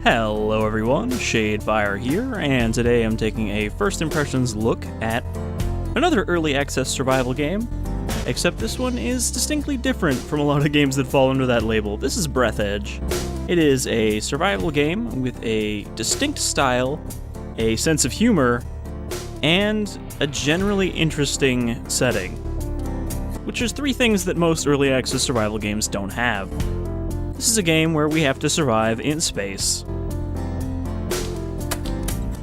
Hello everyone, Shadefire here, and today I'm taking a first impressions look at another early access survival game, except this one is distinctly different from a lot of games that fall under that label. This is Breathedge. It is a survival game with a distinct style, a sense of humor, and a generally interesting setting, which is three things that most early access survival games don't have. This is a game where we have to survive in space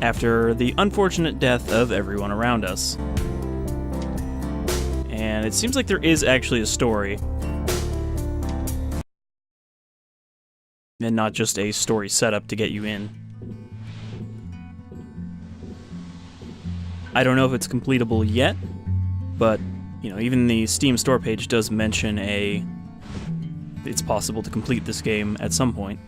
after the unfortunate death of everyone around us. And it seems like there is actually a story, and not just a story setup to get you in. I don't know if it's completable yet, but even the Steam store page does mention it's possible to complete this game at some point.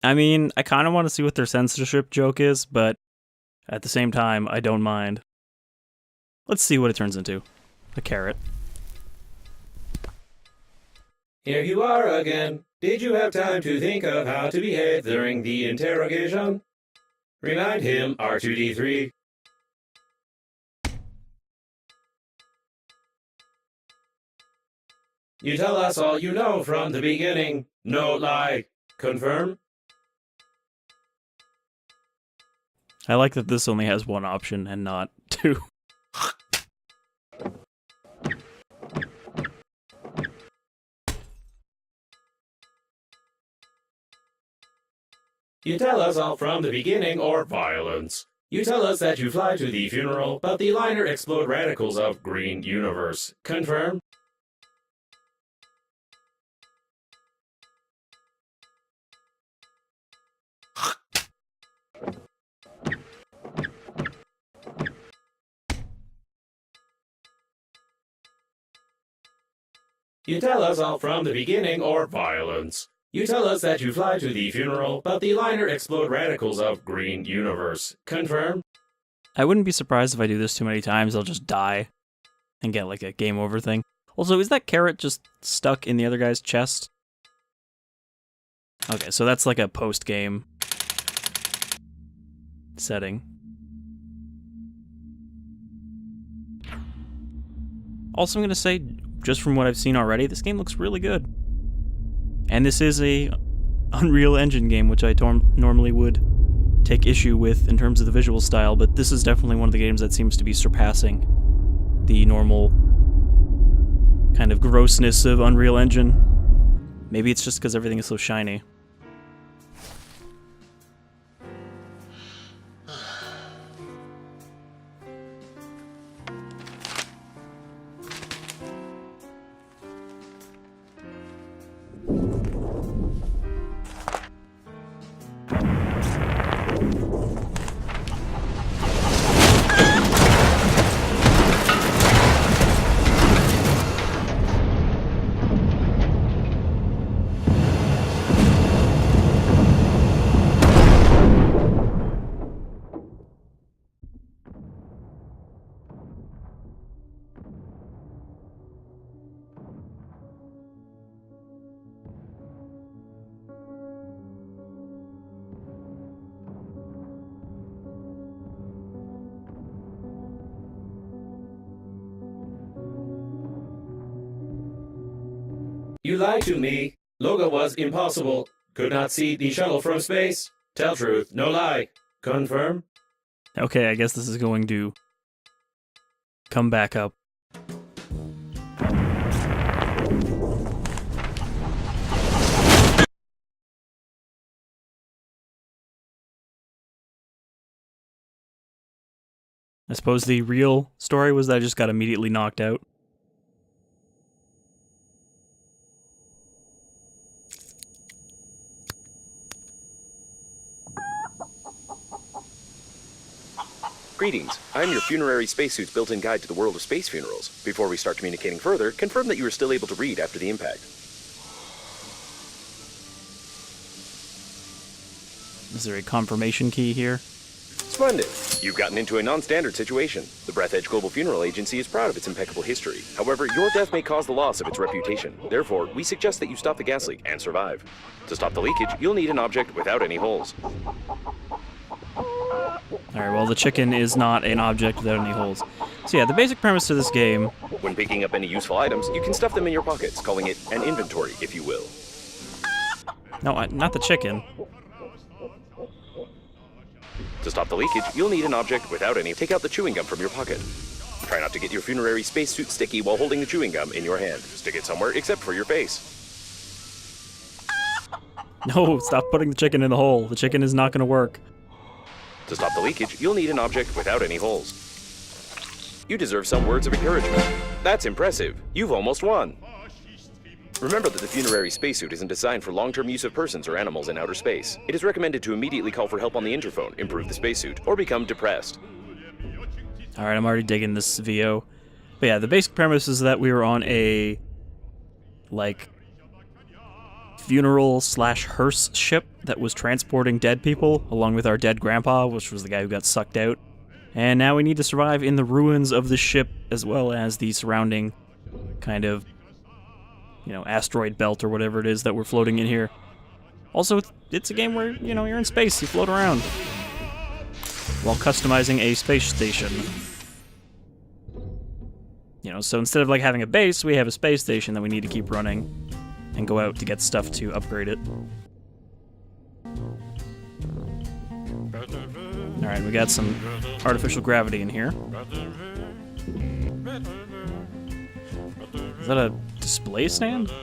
I mean, I kind of want to see what their censorship joke is, but at the same time, I don't mind. Let's see what it turns into. A carrot. Here you are again. Did you have time to think of how to behave during the interrogation? Remind him, R2-D3. You tell us all you know from the beginning. No lie. Confirm? I like that this only has one option and not two. You tell us all from the beginning or violence. You tell us that you fly to the funeral, but the liner explode radicals of green universe. Confirm? You tell us all from the beginning or violence. You tell us that you fly to the funeral, but the liner explode radicals of green universe. Confirm? I wouldn't be surprised if I do this too many times, I'll just die and get like a game over thing. Also, is that carrot just stuck in the other guy's chest? Okay, so that's like a post-game setting. Also, I'm gonna say, just from what I've seen already, this game looks really good. And this is a Unreal Engine game, which I normally would take issue with in terms of the visual style, but this is definitely one of the games that seems to be surpassing the normal kind of grossness of Unreal Engine. Maybe it's just because everything is so shiny. You lied to me. Logo was impossible. Could not see the shuttle from space. Tell truth, no lie. Confirm? Okay, I guess this is going to come back up. I suppose the real story was that I just got immediately knocked out. Greetings, I'm your funerary spacesuit's built-in guide to the world of space funerals. Before we start communicating further, confirm that you are still able to read after the impact. Is there a confirmation key here? Splendid! You've gotten into a non-standard situation. The Breathedge Global Funeral Agency is proud of its impeccable history. However, your death may cause the loss of its reputation. Therefore, we suggest that you stop the gas leak and survive. To stop the leakage, you'll need an object without any holes. Alright, well, the chicken is not an object without any holes. So yeah, the basic premise to this game... When picking up any useful items, you can stuff them in your pockets, calling it an inventory, if you will. No, not the chicken. To stop the leakage, you'll need an object without any. Take out the chewing gum from your pocket. Try not to get your funerary spacesuit sticky while holding the chewing gum in your hand. Stick it somewhere except for your face. No, stop putting the chicken in the hole. The chicken is not going to work. To stop the leakage, you'll need an object without any holes. You deserve some words of encouragement. That's impressive. You've almost won. Remember that the funerary spacesuit isn't designed for long-term use of persons or animals in outer space. It is recommended to immediately call for help on the interphone, improve the spacesuit, or become depressed. Alright, I'm already digging this VO. But yeah, the basic premise is that we were on a... like... funeral/hearse ship that was transporting dead people, along with our dead grandpa, which was the guy who got sucked out. And now we need to survive in the ruins of the ship, as well as the surrounding kind of, you know, asteroid belt or whatever it is that we're floating in here. Also, it's a game where, you know, you're in space, you float around while customizing a space station. You know, so instead of like having a base, we have a space station that we need to keep running and go out to get stuff to upgrade it. Alright, we got some artificial gravity in here. Is that a display stand? To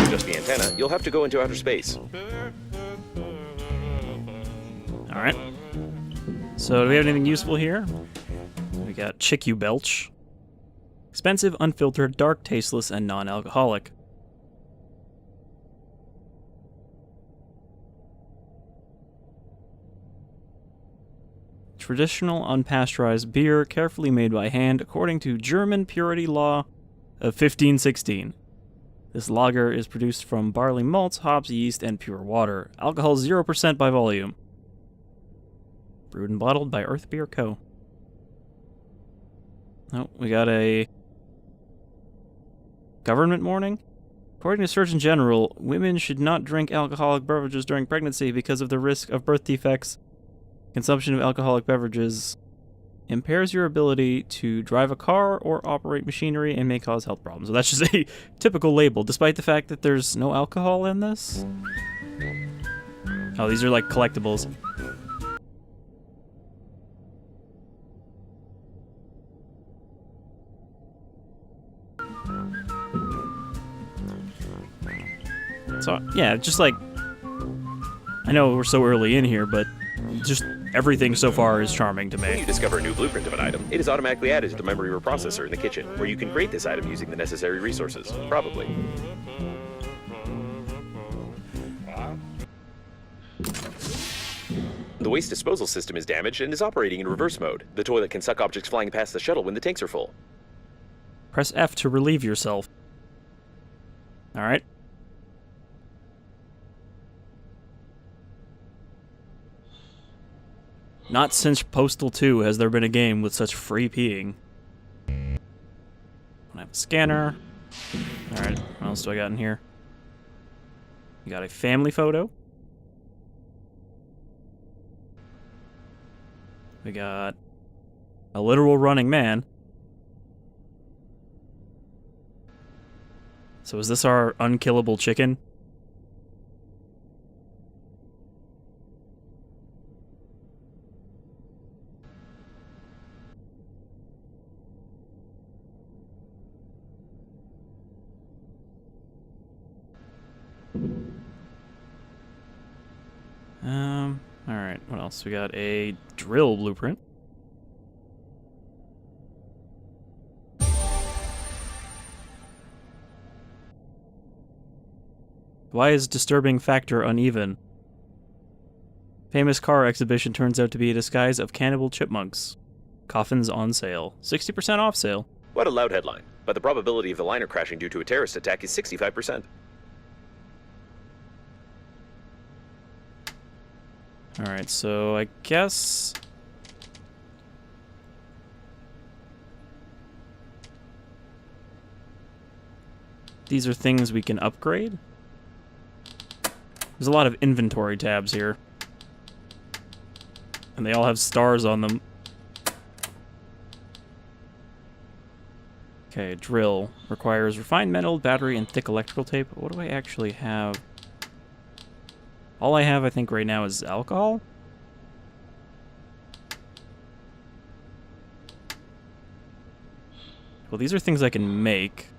adjust the antenna, you'll have to go into outer space. Alright. So, do we have anything useful here? We got Chick-U Belch. Expensive, unfiltered, dark, tasteless, and non-alcoholic. Traditional unpasteurized beer, carefully made by hand according to German purity law of 1516. This lager is produced from barley malts, hops, yeast, and pure water. Alcohol 0% by volume. Brewed and bottled by Earth Beer Co. Oh, we got a government warning. According to Surgeon General, women should not drink alcoholic beverages during pregnancy because of the risk of birth defects. Consumption of alcoholic beverages impairs your ability to drive a car or operate machinery and may cause health problems. So that's just a typical label, despite the fact that there's no alcohol in this. Oh, these are like collectibles. So, yeah, just like, I know we're so early in here, but just everything so far is charming to When me. you discover a new blueprint of an item, it is automatically added to the memory reprocessor in the kitchen, where you can create this item using the necessary resources. Probably. The waste disposal system is damaged and is operating in reverse mode. The toilet can suck objects flying past the shuttle when the tanks are full. Press F to relieve yourself. Alright. Not since Postal 2 has there been a game with such free peeing. I have a scanner. Alright, what else do I got in here? You got a family photo. We got a literal running man. So is this our unkillable chicken? Alright, what else? We got a drill blueprint. Why is disturbing factor uneven? Famous car exhibition turns out to be a disguise of cannibal chipmunks. Coffins on sale. 60% off sale. What a loud headline. But the probability of the liner crashing due to a terrorist attack is 65%. Alright, so I guess... these are things we can upgrade? There's a lot of inventory tabs here. And they all have stars on them. Okay, drill. Requires refined metal, battery, and thick electrical tape. What do I actually have? All I have, I think, right now is alcohol? Well, these are things I can make.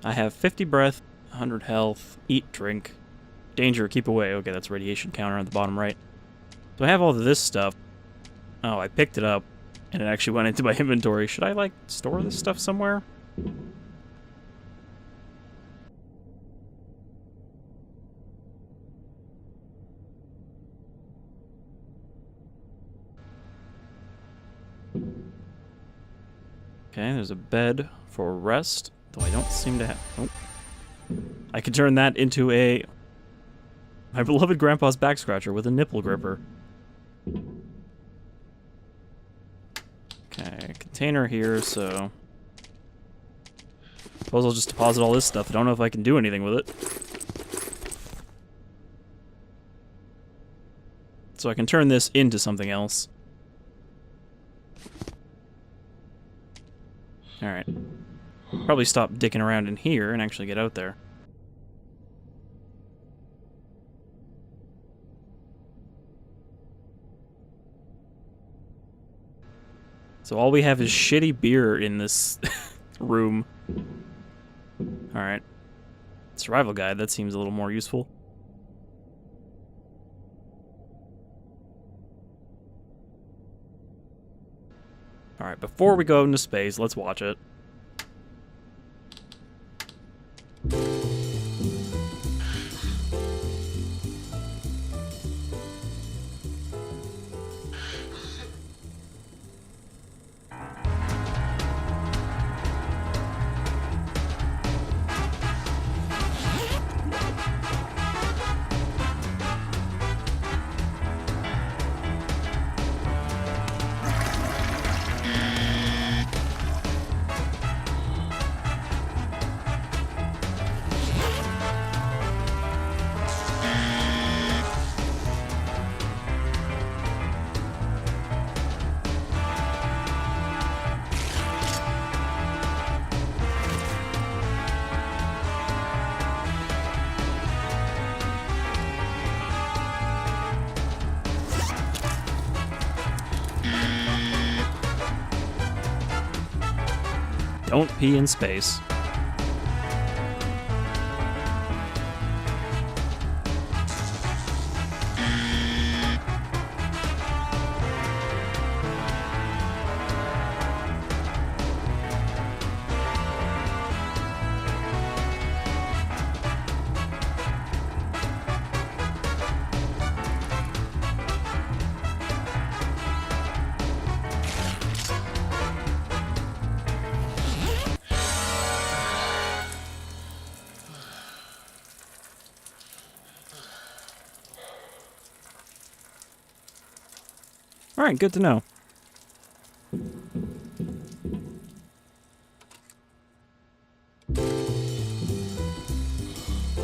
I have 50 breath, 100 health, eat, drink. Danger, keep away. Okay, that's radiation counter on the bottom right. So I have all of this stuff. Oh, I picked it up, and it actually went into my inventory. Should I, like, store this stuff somewhere? Okay, there's a bed for rest, though I don't seem to have... oh. I could turn that into a... my beloved grandpa's back scratcher with a nipple gripper. Okay, container here, so... suppose I'll just deposit all this stuff. I don't know if I can do anything with it. So I can turn this into something else. Alright. Probably stop dicking around in here and actually get out there. So all we have is shitty beer in this room. Alright. Survival guide, that seems a little more useful. Alright, before we go into space, let's watch it. Don't pee in space. Alright, good to know.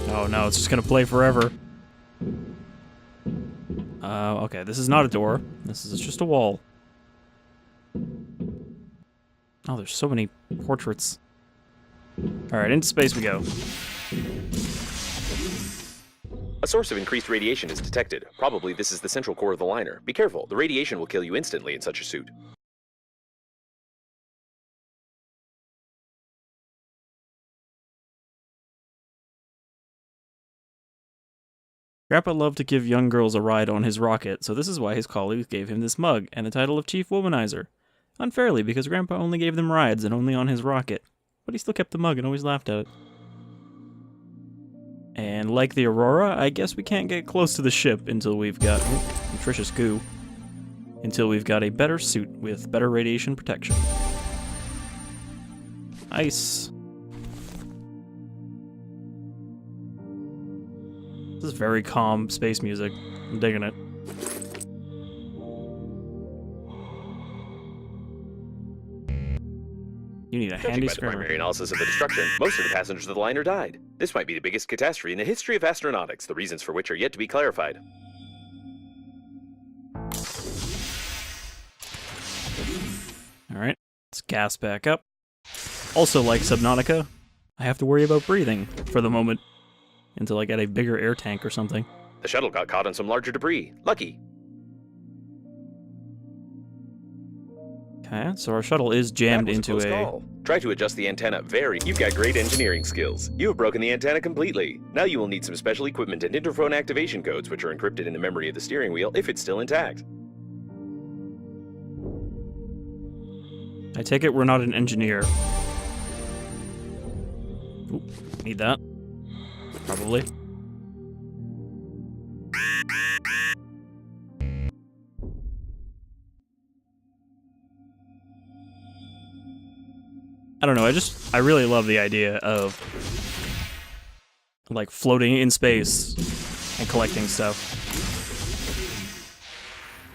Oh no, it's just gonna play forever. Okay, this is not a door. This is just a wall. Oh, there's so many portraits. Alright, into space we go. A source of increased radiation is detected. Probably this is the central core of the liner. Be careful, the radiation will kill you instantly in such a suit. Grandpa loved to give young girls a ride on his rocket, so this is why his colleagues gave him this mug and the title of Chief Womanizer. Unfairly, because Grandpa only gave them rides and only on his rocket. But he still kept the mug and always laughed at it. And like the Aurora, I guess we can't get close to the ship until we've got nutritious goo. Until we've got a better suit with better radiation protection. Ice. This is very calm space music. I'm digging it. You need a Judging handy by the screwdriver. primary analysis of the destruction, most of the passengers of the liner died. This might be the biggest catastrophe in the history of astronautics, the reasons for which are yet to be clarified. Alright, let's gas back up. Also, like Subnautica, I have to worry about breathing for the moment until I get a bigger air tank or something. The shuttle got caught on some larger debris. Lucky. Okay, so our shuttle is jammed That was into close a... call. Try to adjust the antenna. You've got great engineering skills. You have broken the antenna completely. Now you will need some special equipment and interphone activation codes, which are encrypted in the memory of the steering wheel if it's still intact. I take it we're not an engineer. Oop, need that. Probably. I don't know, I really love the idea of like floating in space and collecting stuff.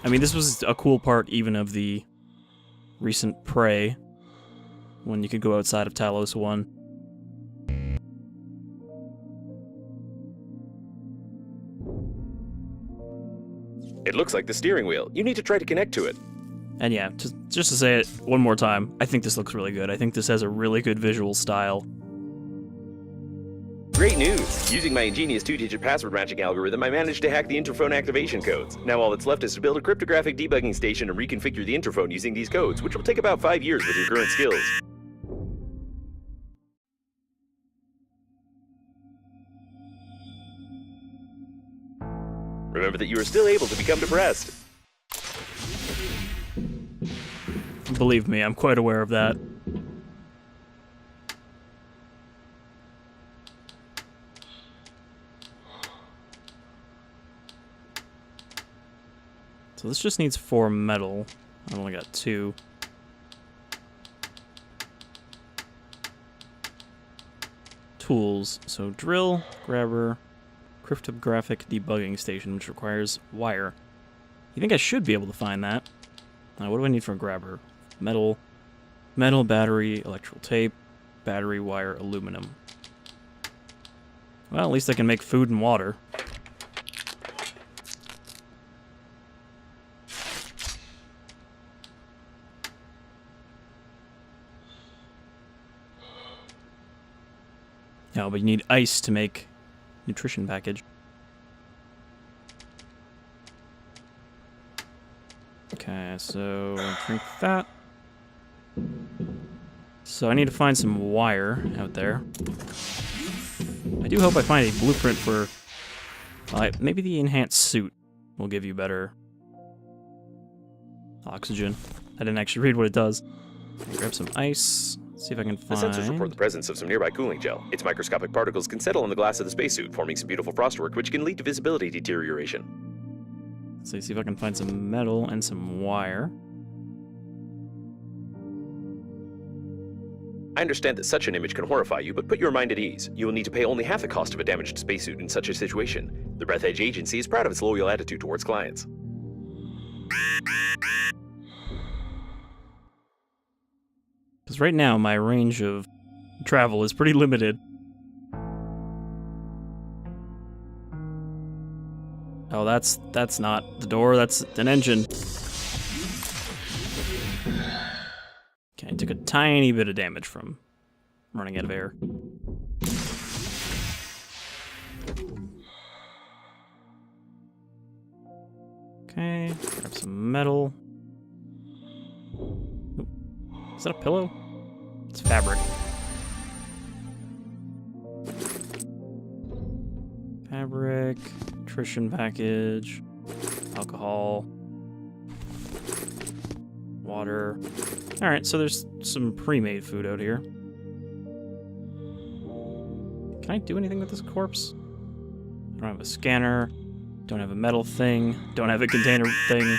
I mean, this was a cool part even of the recent Prey, when you could go outside of Talos 1. It looks like the steering wheel. You need to try to connect to it. And yeah, just to say it one more time, I think this looks really good. I think this has a really good visual style. Great news! Using my ingenious 2-digit password matching algorithm, I managed to hack the interphone activation codes. Now all that's left is to build a cryptographic debugging station and reconfigure the interphone using these codes, which will take about 5 years with your current skills. Remember that you are still able to become depressed. Believe me, I'm quite aware of that. So this just needs 4 metal. I've only got 2. Tools. So drill, grabber, cryptographic debugging station, which requires wire. You think I should be able to find that? What do I need for a grabber? Metal, battery, electrical tape, battery, wire, aluminum. Well, at least I can make food and water. No, but you need ice to make nutrition package. Okay, so drink that. So I need to find some wire out there. I do hope I find a blueprint for... maybe the enhanced suit will give you better oxygen. I didn't actually read what it does. Grab some ice. See if I can The find... sensors report the presence of some nearby cooling gel. Its microscopic particles can settle on the glass of the spacesuit, forming some beautiful frostwork, which can lead to visibility deterioration. So see if I can find some metal and some wire. I understand that such an image can horrify you, but put your mind at ease. You will need to pay only half the cost of a damaged spacesuit in such a situation. The Breathedge agency is proud of its loyal attitude towards clients. Because right now, my range of travel is pretty limited. Oh, that's not the door, that's an engine. Okay, I took a tiny bit of damage from running out of air. Okay, grab some metal. Oop. Is that a pillow? It's fabric. Fabric, nutrition package, alcohol, water. Alright, so there's some pre-made food out here. Can I do anything with this corpse? I don't have a scanner. Don't have a metal thing. Don't have a container thing.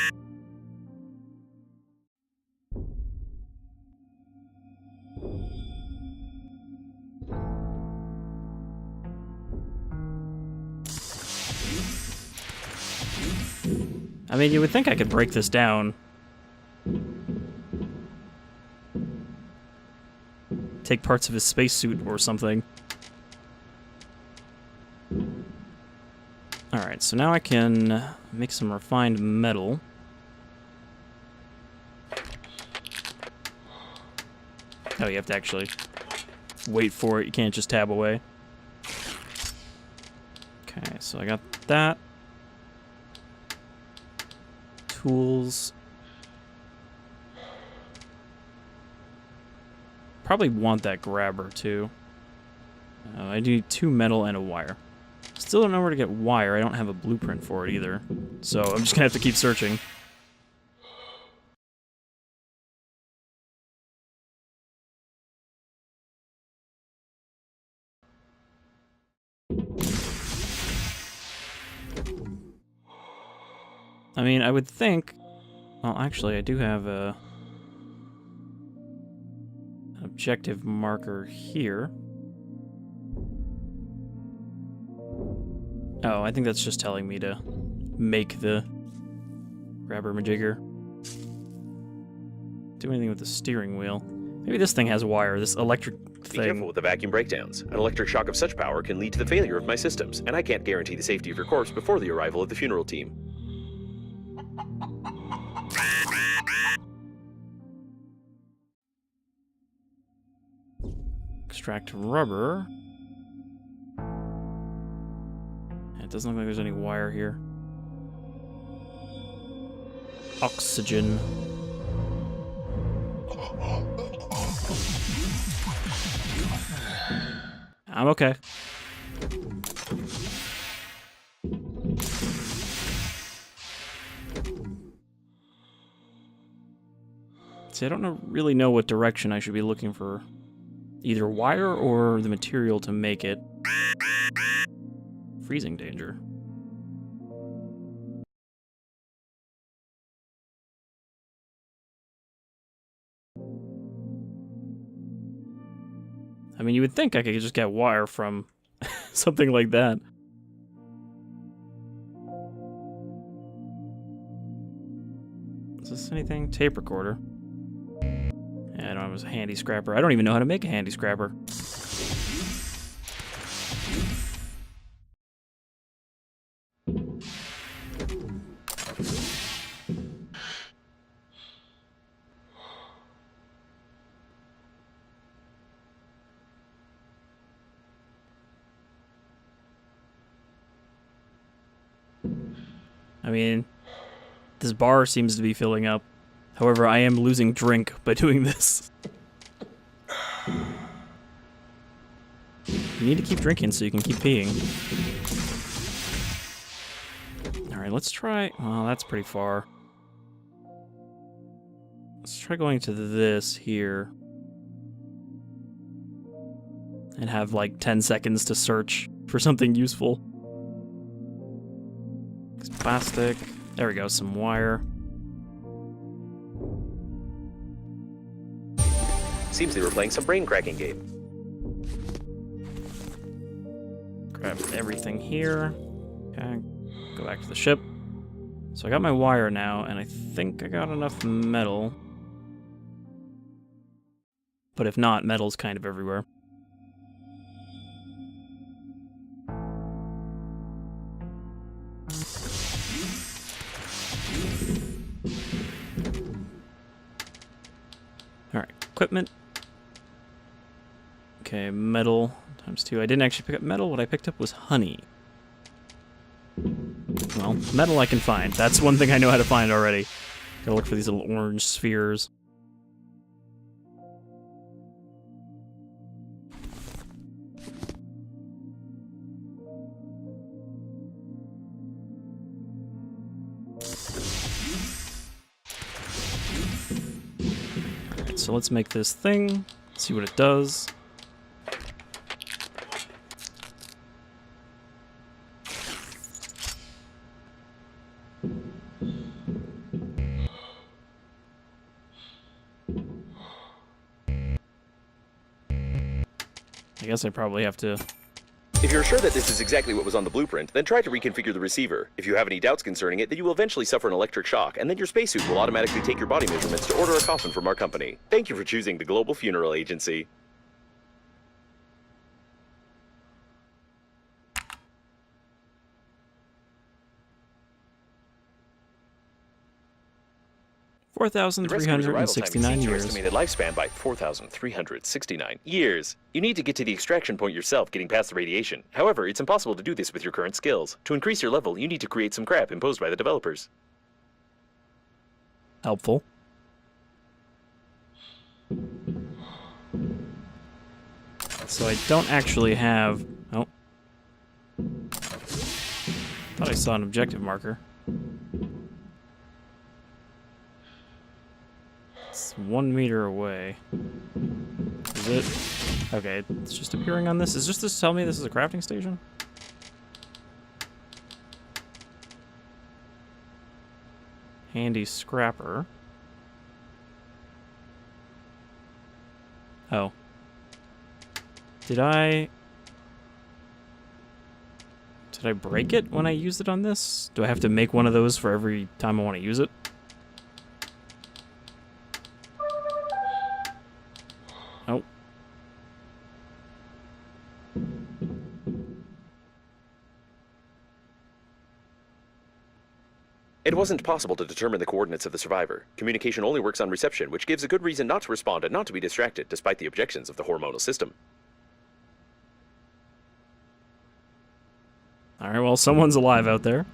I mean, you would think I could break this down. Take parts of his spacesuit or something. Alright, so now I can make some refined metal. Oh, you have to actually wait for it. You can't just tab away. Okay, so I got that. Tools. Probably want that grabber too. I need 2 metal and a wire. Still don't know where to get wire. I don't have a blueprint for it either. So I'm just gonna have to keep searching. I mean, I would think... Well, actually, I do have an objective marker here. Oh, I think that's just telling me to make the grabber majigger. Do anything with the steering wheel. Maybe this thing has wire, this electric thing. Be careful with the vacuum breakdowns. An electric shock of such power can lead to the failure of my systems, and I can't guarantee the safety of your corpse before the arrival of the funeral team. Extract rubber. It doesn't look like there's any wire here. Oxygen. I'm okay. See, I don't really know what direction I should be looking for. Either wire or the material to make it. Freezing danger. I mean, you would think I could just get wire from something like that. Is this anything? Tape recorder. Yeah, I don't have a handy scrapper. I don't even know how to make a handy scrapper. I mean, this bar seems to be filling up. However, I am losing drink by doing this. You need to keep drinking so you can keep peeing. Alright, let's try... Well, that's pretty far. Let's try going to this here. And have like 10 seconds to search for something useful. Plastic. There we go, some wire. Seems they were playing some brain-cracking game. Grab everything here. Okay, go back to the ship. So I got my wire now, and I think I got enough metal. But if not, metal's kind of everywhere. Alright, equipment. Okay, metal times 2. I didn't actually pick up metal. What I picked up was honey. Well, metal I can find. That's one thing I know how to find already. Gotta look for these little orange spheres. Alright, so let's make this thing. See what it does. I guess I probably have to... If you're sure that this is exactly what was on the blueprint, then try to reconfigure the receiver. If you have any doubts concerning it, then you will eventually suffer an electric shock, and then your spacesuit will automatically take your body measurements to order a coffin from our company. Thank you for choosing the Global Funeral Agency. Four thousand The 369 your years. estimated lifespan by 4,369 years. You need to get to the extraction point yourself, getting past the radiation. However, it's impossible to do this with your current skills. To increase your level, you need to create some crap imposed by the developers. Helpful. So I don't actually have... Oh. Thought I saw an objective marker. It's 1 meter away. Is it? Okay, it's just appearing on this. Is just this tell me this is a crafting station? Handy scrapper. Oh. Did I break it when I used it on this? Do I have to make one of those for every time I want to use it? Oh. It wasn't possible to determine the coordinates of the survivor. Communication only works on reception, which gives a good reason not to respond and not to be distracted, despite the objections of the hormonal system. Alright, well, someone's alive out there.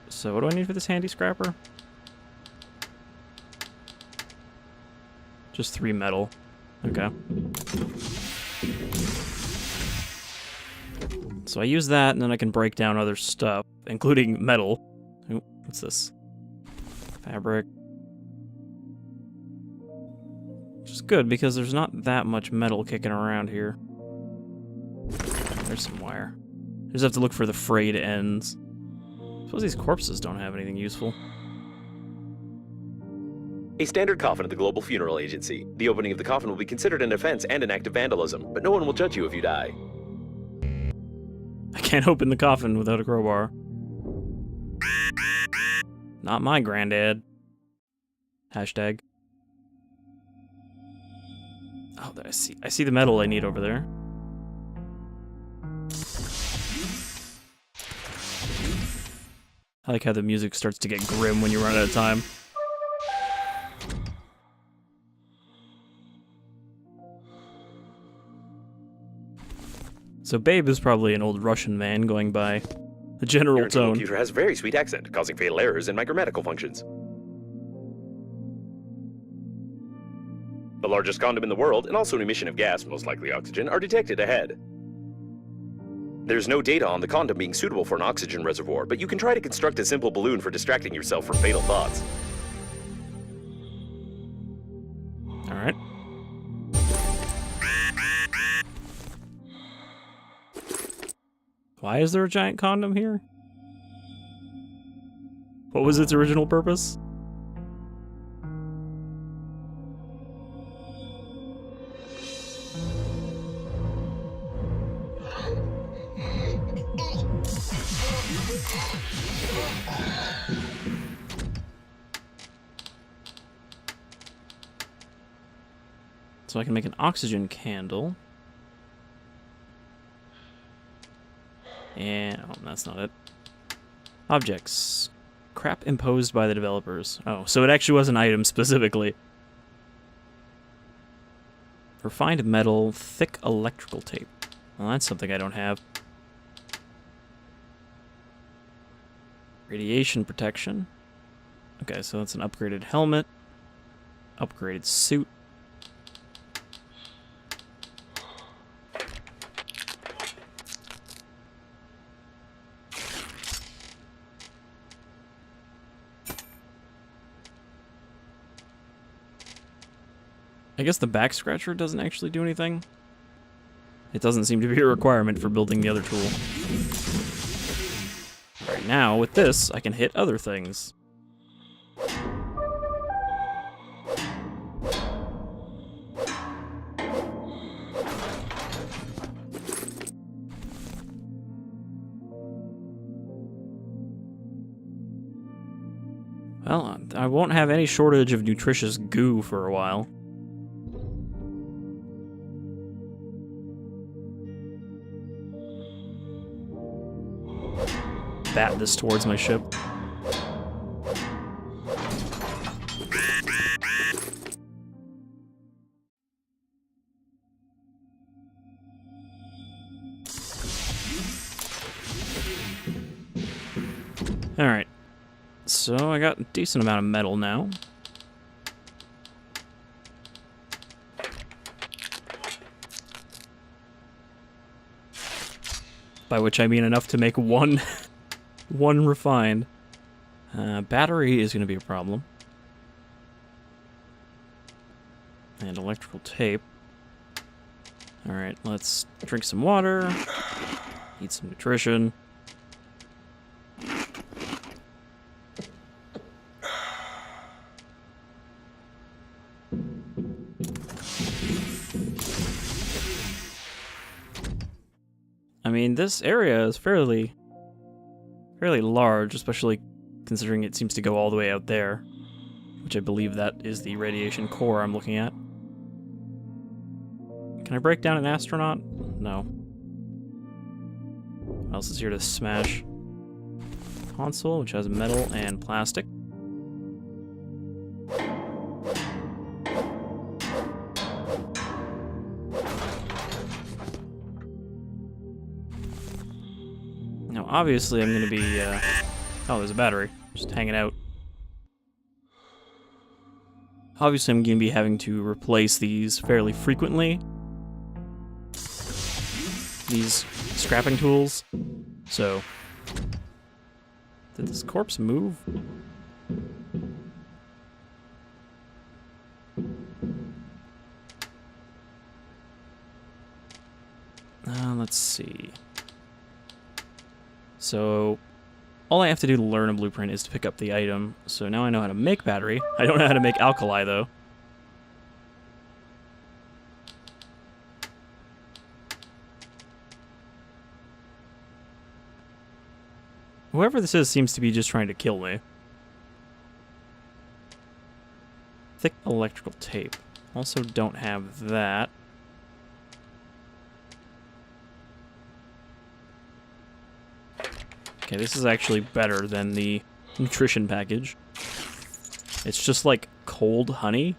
So what do I need for this handy scrapper? Just 3 metal. Okay. So I use that, and then I can break down other stuff, including metal. Ooh, what's this? Fabric. Which is good, because there's not that much metal kicking around here. There's some wire. I just have to look for the frayed ends. Suppose these corpses don't have anything useful. A standard coffin at the Global Funeral Agency. The opening of the coffin will be considered an offense and an act of vandalism, but no one will judge you if you die. I can't open the coffin without a crowbar. Not my granddad. Hashtag. Oh, I see the metal I need over there. I like how the music starts to get grim when you run out of time. So Babe is probably an old Russian man going by the general Your tone. computer has a very sweet accent, causing fatal errors in my grammatical functions. The largest condom in the world, and also an emission of gas, most likely oxygen, are detected ahead. There's no data on the condom being suitable for an oxygen reservoir, but you can try to construct a simple balloon for distracting yourself from fatal thoughts. Alright. Why is there a giant condom here? What was its original purpose? So I can make an oxygen candle. And oh, that's not it. Objects. Crap imposed by the developers. Oh, so it actually was an item specifically. Refined metal, thick electrical tape. Well, that's something I don't have. Radiation protection. Okay, so that's an upgraded helmet. Upgraded suit. I guess the back scratcher doesn't actually do anything. It doesn't seem to be a requirement for building the other tool. Right now, with this, I can hit other things. Well, I won't have any shortage of nutritious goo for a while. Bat this towards my ship. Alright, so I got a decent amount of metal now. By which I mean enough to make one refined. Battery is going to be a problem. And electrical tape. Alright, let's drink some water, eat some nutrition. I mean, this area is fairly large, especially considering it seems to go all the way out there, which I believe that is the radiation core I'm looking at. Can I break down an astronaut? No. What else is here to smash? Console, which has metal and plastic. Now, obviously, I'm going to be... oh, there's a battery. Just hanging out. Obviously, I'm going to be having to replace these fairly frequently. These scrapping tools. So... Did this corpse move? Let's see. So, all I have to do to learn a blueprint is to pick up the item. So now I know how to make battery. I don't know how to make alkali, though. Whoever this is seems to be just trying to kill me. Thick electrical tape. Also don't have that. Okay, this is actually better than the nutrition package. It's just like cold honey.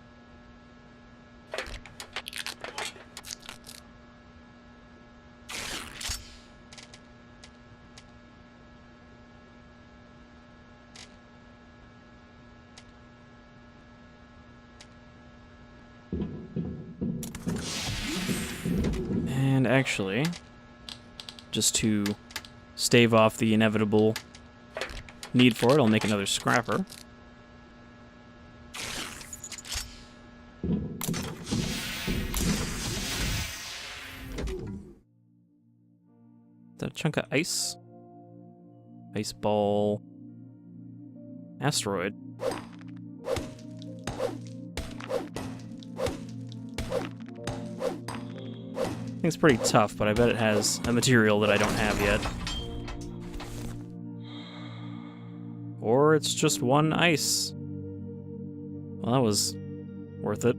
And actually, just to stave off the inevitable need for it, I'll make another scrapper. Is that a chunk of ice? Ice ball. Asteroid. I think it's pretty tough, but I bet it has a material that I don't have yet. Or it's just one ice. Well, that was worth it.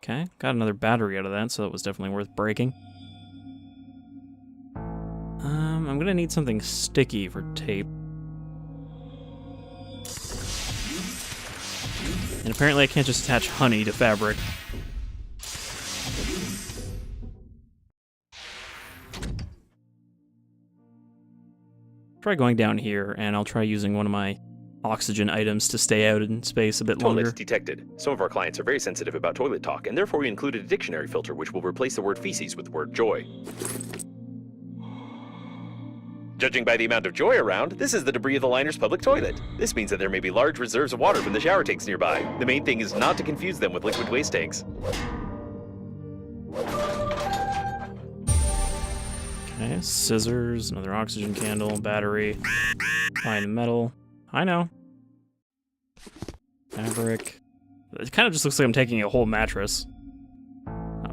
Okay, got another battery out of that, so that was definitely worth breaking. I'm gonna need something sticky for tape. And apparently I can't just attach honey to fabric. Try going down here, and I'll try using one of my oxygen items to stay out in space a bit longer. Toilets detected. Some of our clients are very sensitive about toilet talk, and therefore we included a dictionary filter which will replace the word feces with the word joy. Judging by the amount of joy around, this is the debris of the liner's public toilet. This means that there may be large reserves of water from the shower tanks nearby. The main thing is not to confuse them with liquid waste tanks. Okay, scissors, another oxygen candle, battery, fine metal. I know. Fabric. It kind of just looks like I'm taking a whole mattress.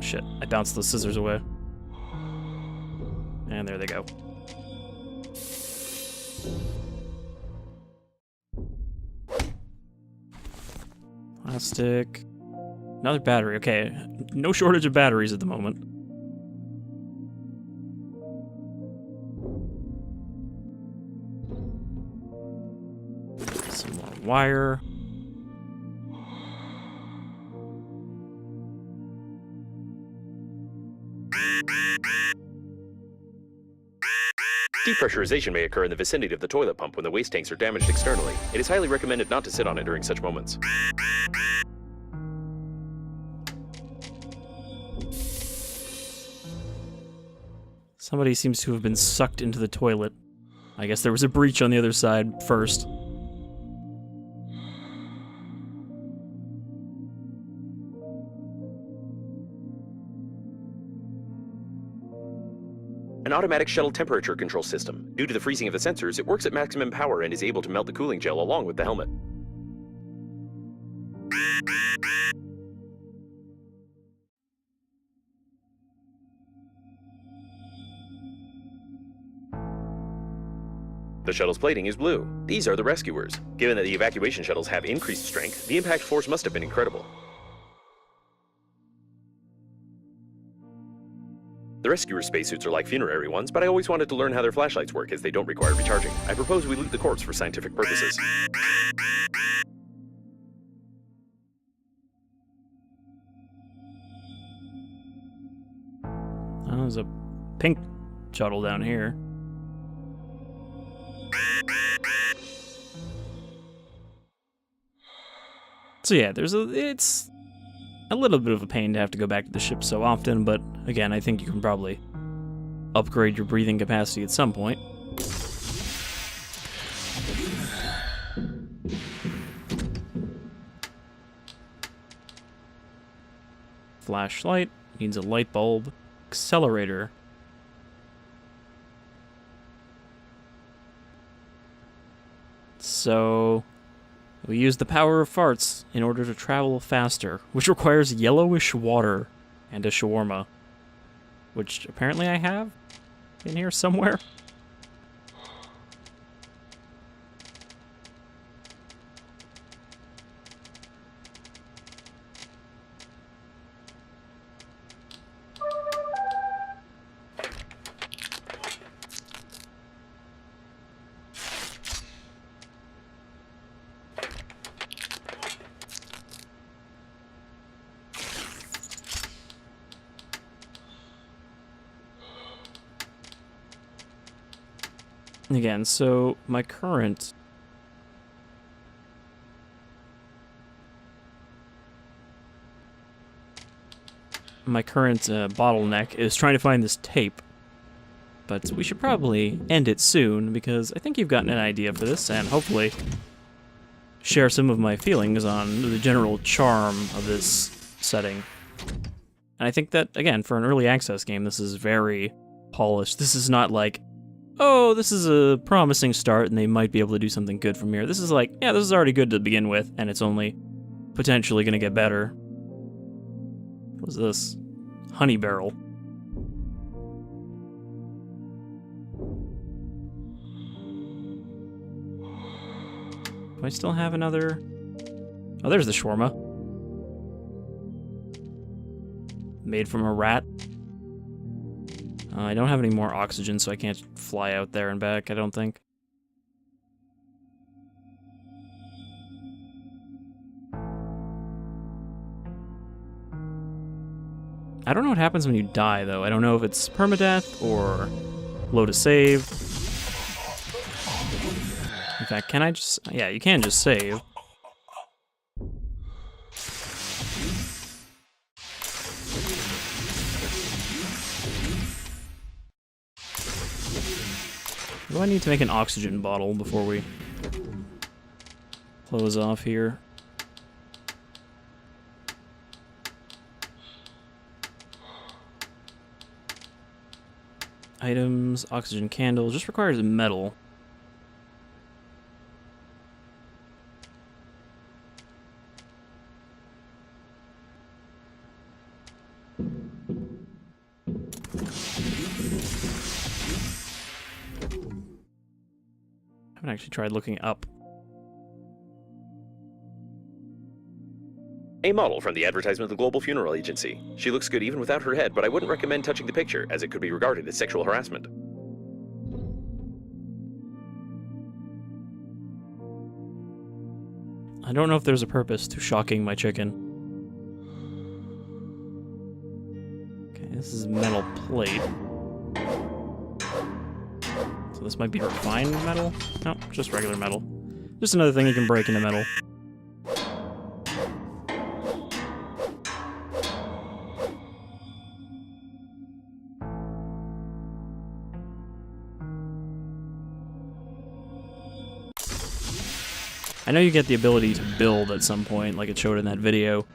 shit. I bounced those scissors away. And there they go. Plastic. Another battery. Okay, no shortage of batteries at the moment. Some more wire. Depressurization may occur in the vicinity of the toilet pump when the waste tanks are damaged externally. It is highly recommended not to sit on it during such moments. Somebody seems to have been sucked into the toilet. I guess there was a breach on the other side first. An automatic shuttle temperature control system. Due to the freezing of the sensors, it works at maximum power and is able to melt the cooling gel along with the helmet. The shuttle's plating is blue. These are the rescuers. Given that the evacuation shuttles have increased strength, the impact force must have been incredible. The rescuer spacesuits are like funerary ones, but I always wanted to learn how their flashlights work as they don't require recharging. I propose we loot the corpse for scientific purposes. Oh, there's a pink shuttle down here. So yeah, it's a little bit of a pain to have to go back to the ship so often, but again, I think you can probably upgrade your breathing capacity at some point. Flashlight, needs a light bulb, accelerator. So we use the power of farts in order to travel faster, which requires yellowish water and a shawarma, which apparently I have in here somewhere. Again, so my current bottleneck is trying to find this tape, but we should probably end it soon because I think you've gotten an idea for this and hopefully share some of my feelings on the general charm of this setting. And I think that, again, for an early access game, this is very polished. This is not like, oh, this is a promising start and they might be able to do something good from here. This is like, yeah, this is already good to begin with, and it's only potentially going to get better. What's this? Honey barrel. Do I still have another? Oh, there's the shawarma. Made from a rat. I don't have any more oxygen, so I can't fly out there and back, I don't think. I don't know what happens when you die, though. I don't know if it's permadeath or load a save. In fact, can I just... Yeah, you can just save. Do I need to make an oxygen bottle before we close off here? Items, oxygen candle, just requires metal. haven't actually tried looking up. A model from the advertisement of the Global Funeral Agency. She looks good even without her head, but I wouldn't recommend touching the picture, as it could be regarded as sexual harassment. I don't know if there's a purpose to shocking my chicken. Okay, this is metal plate. So this might be refined metal? No, just regular metal. Just another thing you can break into metal. I know you get the ability to build at some point, like it showed in that video,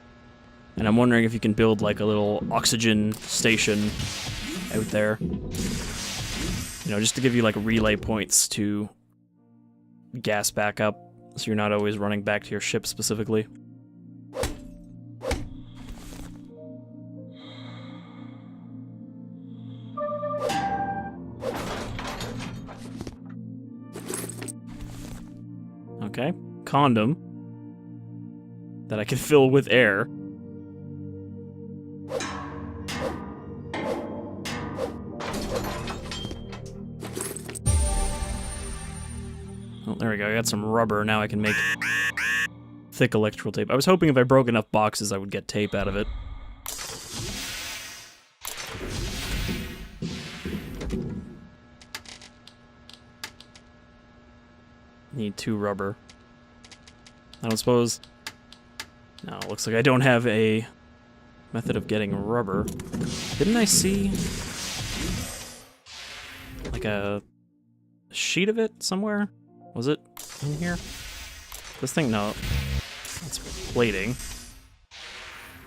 and I'm wondering if you can build like a little oxygen station out there. You know, just to give you like relay points to gas back up, so you're not always running back to your ship specifically. Okay. Condom that I can fill with air. Oh, there we go. I got some rubber. Now I can make thick electrical tape. I was hoping if I broke enough boxes I would get tape out of it. Need 2 rubber. I don't suppose... No, it looks like I don't have a method of getting rubber. Didn't I see like a sheet of it somewhere? Was it in here? This thing, no. That's plating.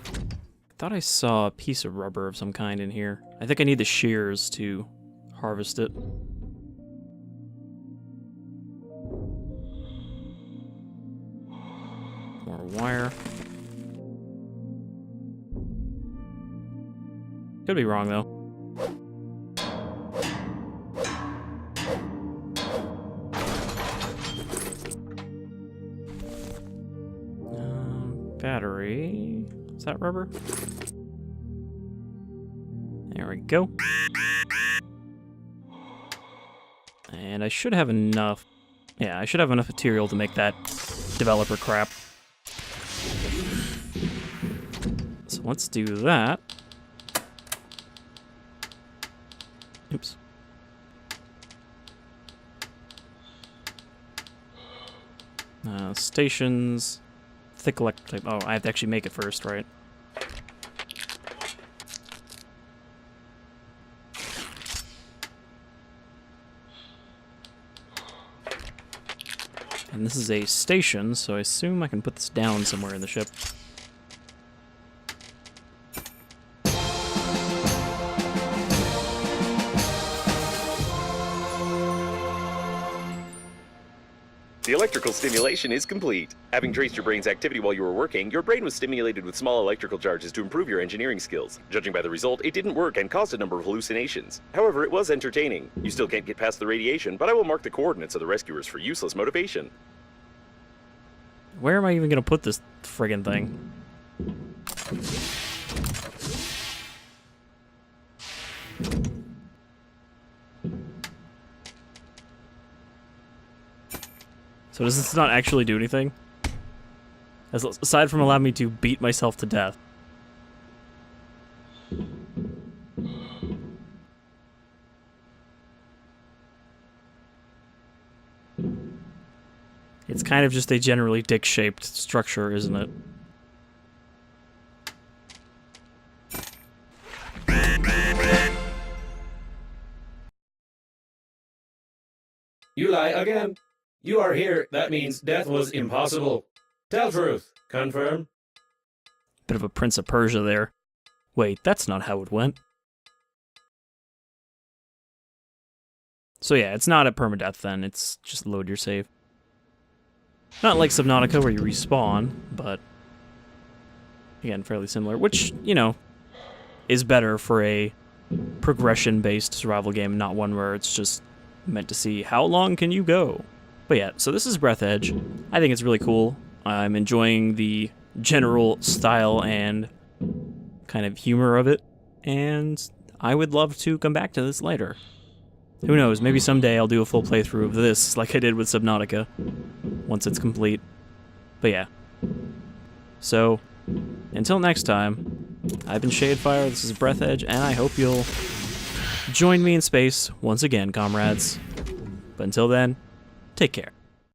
I thought I saw a piece of rubber of some kind in here. I think I need the shears to harvest it. More wire. Could be wrong, though. Battery. Is that rubber? There we go. And I should have enough... Yeah, I should have enough material to make that developer crap. So let's do that. Oops. Stations. Thick electric tape. Oh, I have to actually make it first, right? And this is a station, so I assume I can put this down somewhere in the ship. The electrical stimulation is complete. Having traced your brain's activity while you were working, your brain was stimulated with small electrical charges to improve your engineering skills. Judging by the result, it didn't work and caused a number of hallucinations. However, it was entertaining. You still can't get past the radiation, but I will mark the coordinates of the rescuers for useless motivation. Where am I even gonna put this friggin' thing? So does this not actually do anything? Aside from allowing me to beat myself to death. It's kind of just a generally dick-shaped structure, isn't it? You lie again. You are here. That means death was impossible. Tell truth. Confirm. Bit of a Prince of Persia there. Wait, that's not how it went. So yeah, it's not a permadeath then, it's just load your save. Not like Subnautica where you respawn, but again, fairly similar, which, you know, is better for a progression-based survival game, not one where it's just meant to see how long can you go. But yeah, so this is Breathedge. I think it's really cool. I'm enjoying the general style and kind of humor of it, and I would love to come back to this later. Who knows, maybe someday I'll do a full playthrough of this like I did with Subnautica, once it's complete. But yeah. So, until next time, I've been Shadefire, this is Breathedge, and I hope you'll join me in space once again, comrades. But until then, take care.